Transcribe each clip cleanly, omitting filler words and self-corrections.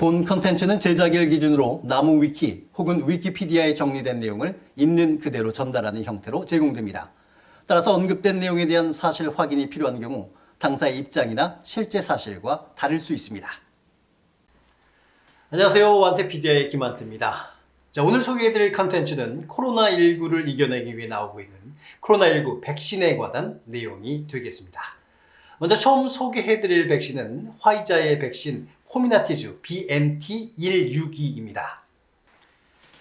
본 컨텐츠는 제작일 기준으로 나무 위키 혹은 위키피디아에 정리된 내용을 있는 그대로 전달하는 형태로 제공됩니다. 따라서 언급된 내용에 대한 사실 확인이 필요한 경우 당사의 입장이나 실제 사실과 다를 수 있습니다. 안녕하세요. 완태피디아의 김한태입니다. 자, 오늘 소개해드릴 컨텐츠는 코로나19를 이겨내기 위해 나오고 있는 코로나19 백신에 관한 내용이 되겠습니다. 먼저 처음 소개해드릴 백신은 화이자의 백신 코미나티주 BNT162입니다.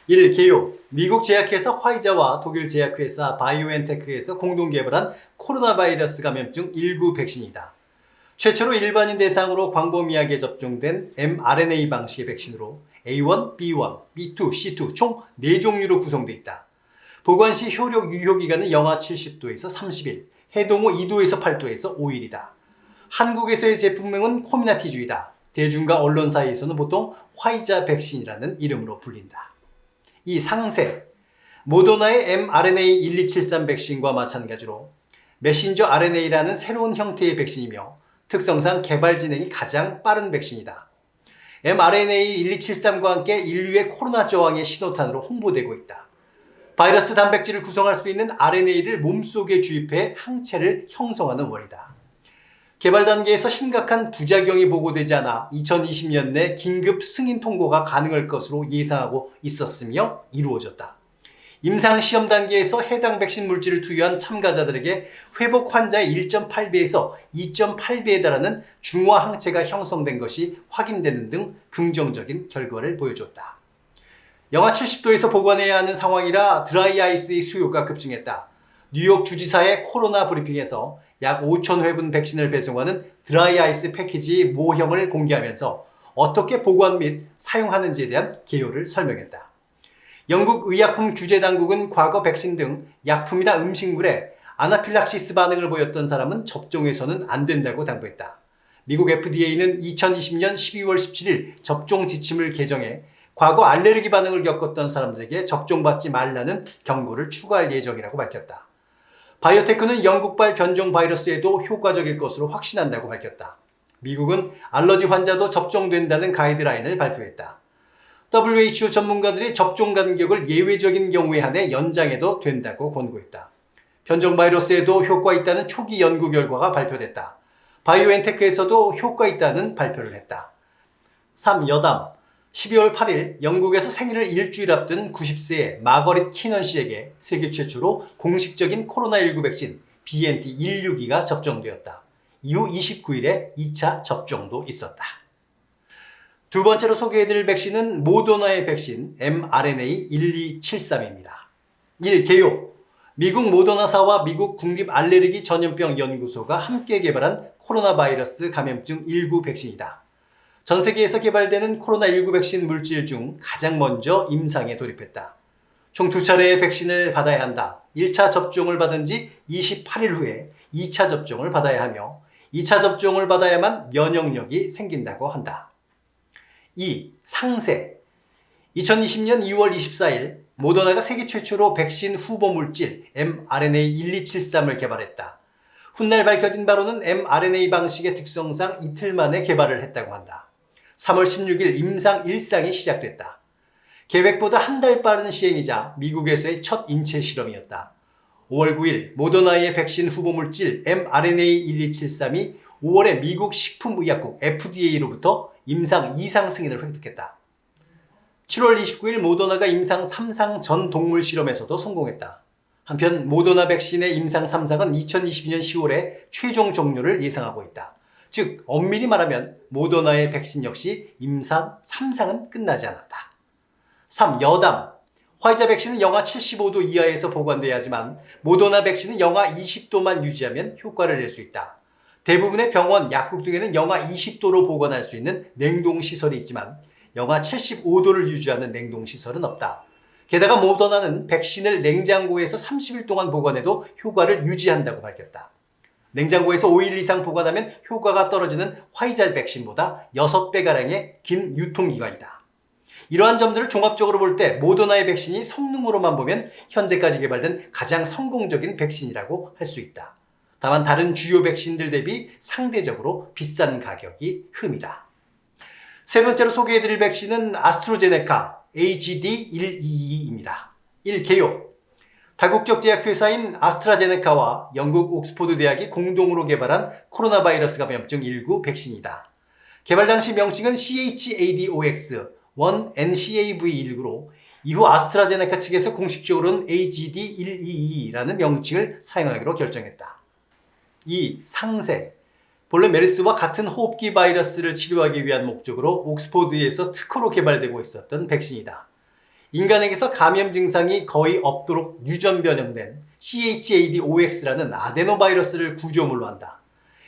1. 개요. 미국 제약회사 화이자와 독일 제약회사 바이오엔테크에서 공동 개발한 코로나 바이러스 감염증 19 백신이다. 최초로 일반인 대상으로 광범위하게 접종된 mRNA 방식의 백신으로 A1, B1, B2, C2 총 4종류로 구성되어 있다. 보관 시 효력 유효기간은 영하 70도에서 30일, 해동 후 2도에서 8도에서 5일이다. 한국에서의 제품명은 코미나티주이다. 대중과 언론사에서는 보통 화이자 백신이라는 이름으로 불린다. 이 상세. 모더나의 mRNA1273 백신과 마찬가지로 메신저 RNA라는 새로운 형태의 백신이며 특성상 개발 진행이 가장 빠른 백신이다. mRNA1273과 함께 인류의 코로나 저항의 신호탄으로 홍보되고 있다. 바이러스 단백질을 구성할 수 있는 RNA를 몸속에 주입해 항체를 형성하는 원리다. 개발 단계에서 심각한 부작용이 보고되지 않아 2020년 내 긴급 승인 통보가 가능할 것으로 예상하고 있었으며 이루어졌다. 임상 시험 단계에서 해당 백신 물질을 투여한 참가자들에게 회복 환자의 1.8배에서 2.8배에 달하는 중화 항체가 형성된 것이 확인되는 등 긍정적인 결과를 보여줬다. 영하 70도에서 보관해야 하는 상황이라 드라이 아이스의 수요가 급증했다. 뉴욕 주지사의 코로나 브리핑에서 약 5,000회분 백신을 배송하는 드라이 아이스 패키지 모형을 공개하면서 어떻게 보관 및 사용하는지에 대한 개요를 설명했다. 영국 의약품 규제 당국은 과거 백신 등 약품이나 음식물에 아나필락시스 반응을 보였던 사람은 접종해서는 안 된다고 당부했다. 미국 FDA는 2020년 12월 17일 접종 지침을 개정해 과거 알레르기 반응을 겪었던 사람들에게 접종받지 말라는 경고를 추가할 예정이라고 밝혔다. 바이오테크는 영국발 변종 바이러스에도 효과적일 것으로 확신한다고 밝혔다. 미국은 알러지 환자도 접종된다는 가이드라인을 발표했다. WHO 전문가들이 접종 간격을 예외적인 경우에 한해 연장해도 된다고 권고했다. 변종 바이러스에도 효과 있다는 초기 연구 결과가 발표됐다. 바이오엔테크에서도 효과 있다는 발표를 했다. 3. 여담. 12월 8일 영국에서 생일을 일주일 앞둔 90세의 마거릿 키넌 씨에게 세계 최초로 공식적인 코로나19 백신 BNT162가 접종되었다. 이후 29일에 2차 접종도 있었다. 두 번째로 소개해드릴 백신은 모더나의 백신 mRNA1273입니다. 1. 개요. 미국 모더나사와 미국 국립알레르기 전염병 연구소가 함께 개발한 코로나 바이러스 감염증 19 백신이다. 전 세계에서 개발되는 코로나19 백신 물질 중 가장 먼저 임상에 돌입했다. 총 2차례의 백신을 받아야 한다. 1차 접종을 받은 지 28일 후에 2차 접종을 받아야 하며 2차 접종을 받아야만 면역력이 생긴다고 한다. 2. 상세. 2020년 2월 24일 모더나가 세계 최초로 백신 후보 물질 mRNA1273을 개발했다. 훗날 밝혀진 바로는 mRNA 방식의 특성상 이틀 만에 개발을 했다고 한다. 3월 16일 임상 1상이 시작됐다. 계획보다 한 달 빠른 시행이자 미국에서의 첫 인체 실험이었다. 5월 9일 모더나의 백신 후보 물질 mRNA1273이 5월에 미국 식품의약국 FDA로부터 임상 2상 승인을 획득했다. 7월 29일 모더나가 임상 3상 전 동물 실험에서도 성공했다. 한편 모더나 백신의 임상 3상은 2022년 10월에 최종 종료를 예상하고 있다. 즉 엄밀히 말하면 모더나의 백신 역시 임상 3상은 끝나지 않았다. 3. 여담. 화이자 백신은 영하 75도 이하에서 보관돼야 하지만 모더나 백신은 영하 20도만 유지하면 효과를 낼 수 있다. 대부분의 병원, 약국 등에는 영하 20도로 보관할 수 있는 냉동시설이 있지만 영하 75도를 유지하는 냉동시설은 없다. 게다가 모더나는 백신을 냉장고에서 30일 동안 보관해도 효과를 유지한다고 밝혔다. 냉장고에서 5일 이상 보관하면 효과가 떨어지는 화이자 백신보다 6배가량의 긴 유통기간이다. 이러한 점들을 종합적으로 볼 때 모더나의 백신이 성능으로만 보면 현재까지 개발된 가장 성공적인 백신이라고 할 수 있다. 다만 다른 주요 백신들 대비 상대적으로 비싼 가격이 흠이다. 세 번째로 소개해드릴 백신은 아스트라제네카 AGD122입니다. 1. 개요. 다국적 제약회사인 아스트라제네카와 영국 옥스포드 대학이 공동으로 개발한 코로나 바이러스 감염증 19 백신이다. 개발 당시 명칭은 CHADOX1NCAV19로 이후 아스트라제네카 측에서 공식적으로는 AGD122라는 명칭을 사용하기로 결정했다. 2. 상세. 본래 메르스와 같은 호흡기 바이러스를 치료하기 위한 목적으로 옥스포드에서 특허로 개발되고 있었던 백신이다. 인간에게서 감염 증상이 거의 없도록 유전 변형된 CHADOX라는 아데노바이러스를 구조물로 한다.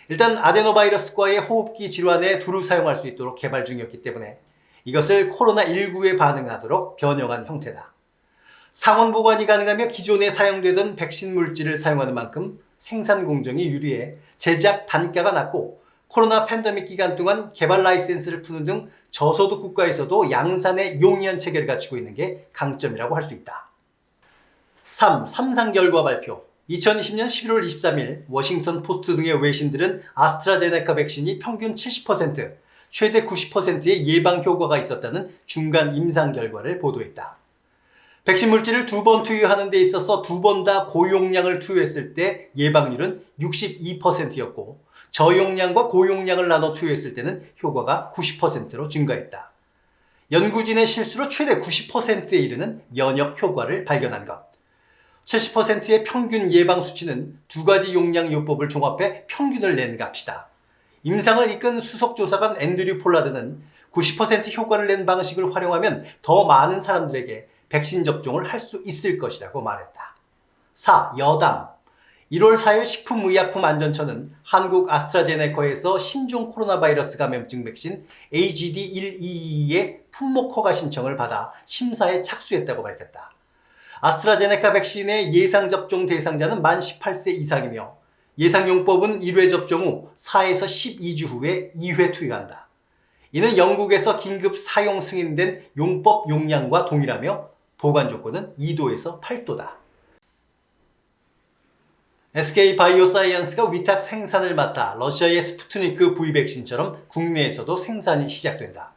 일단 아데노바이러스과의 호흡기 질환에 두루 사용할 수 있도록 개발 중이었기 때문에 이것을 코로나19에 반응하도록 변형한 형태다. 상온 보관이 가능하며 기존에 사용되던 백신 물질을 사용하는 만큼 생산 공정이 유리해 제작 단가가 낮고 코로나 팬데믹 기간 동안 개발 라이센스를 푸는 등 저소득 국가에서도 양산의 용이한 체계를 갖추고 있는 게 강점이라고 할 수 있다. 3. 3상 결과 발표. 2020년 11월 23일 워싱턴 포스트 등의 외신들은 아스트라제네카 백신이 평균 70%, 최대 90%의 예방 효과가 있었다는 중간 임상 결과를 보도했다. 백신 물질을 2번 투여하는 데 있어서 2번 다 고용량을 투여했을 때 예방률은 62%였고 저용량과 고용량을 나눠 투여했을 때는 효과가 90%로 증가했다. 연구진의 실수로 최대 90%에 이르는 면역 효과를 발견한 것. 70%의 평균 예방 수치는 두 가지 용량 요법을 종합해 평균을 낸 값이다. 임상을 이끈 수석조사관 앤드류 폴라드는 90% 효과를 낸 방식을 활용하면 더 많은 사람들에게 백신 접종을 할 수 있을 것이라고 말했다. 4. 여담. 1월 4일 식품의약품안전처는 한국 아스트라제네카에서 신종 코로나 바이러스 감염증 백신 AGD122의 품목 허가 신청을 받아 심사에 착수했다고 밝혔다. 아스트라제네카 백신의 예상 접종 대상자는 만 18세 이상이며 예상 용법은 1회 접종 후 4에서 12주 후에 2회 투여한다. 이는 영국에서 긴급 사용 승인된 용법 용량과 동일하며 보관 조건은 2도에서 8도다. SK 바이오사이언스가 위탁 생산을 맡아 러시아의 스푸트니크 V 백신처럼 국내에서도 생산이 시작된다.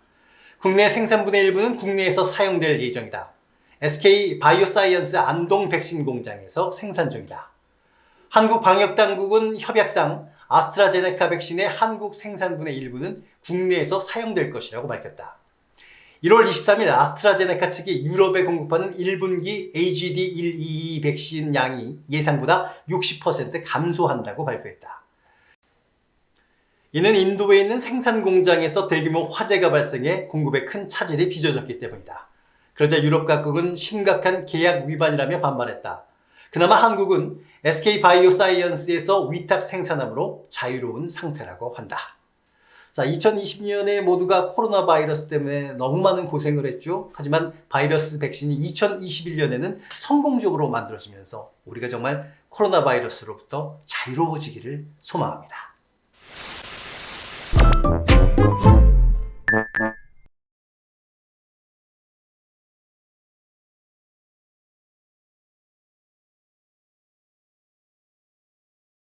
국내 생산분의 일부는 국내에서 사용될 예정이다. SK 바이오사이언스 안동 백신 공장에서 생산 중이다. 한국 방역당국은 협약상 아스트라제네카 백신의 한국 생산분의 일부는 국내에서 사용될 것이라고 밝혔다. 1월 23일 아스트라제네카 측이 유럽에 공급하는 1분기 AGD122 백신 양이 예상보다 60% 감소한다고 발표했다. 이는 인도에 있는 생산 공장에서 대규모 화재가 발생해 공급에 큰 차질이 빚어졌기 때문이다. 그러자 유럽 각국은 심각한 계약 위반이라며 반발했다. 그나마 한국은 SK 바이오사이언스에서 위탁 생산함으로 자유로운 상태라고 한다. 자, 2020년에 모두가 코로나 바이러스 때문에 너무 많은 고생을 했죠. 하지만 바이러스 백신이 2021년에는 성공적으로 만들어지면서 우리가 정말 코로나 바이러스로부터 자유로워지기를 소망합니다.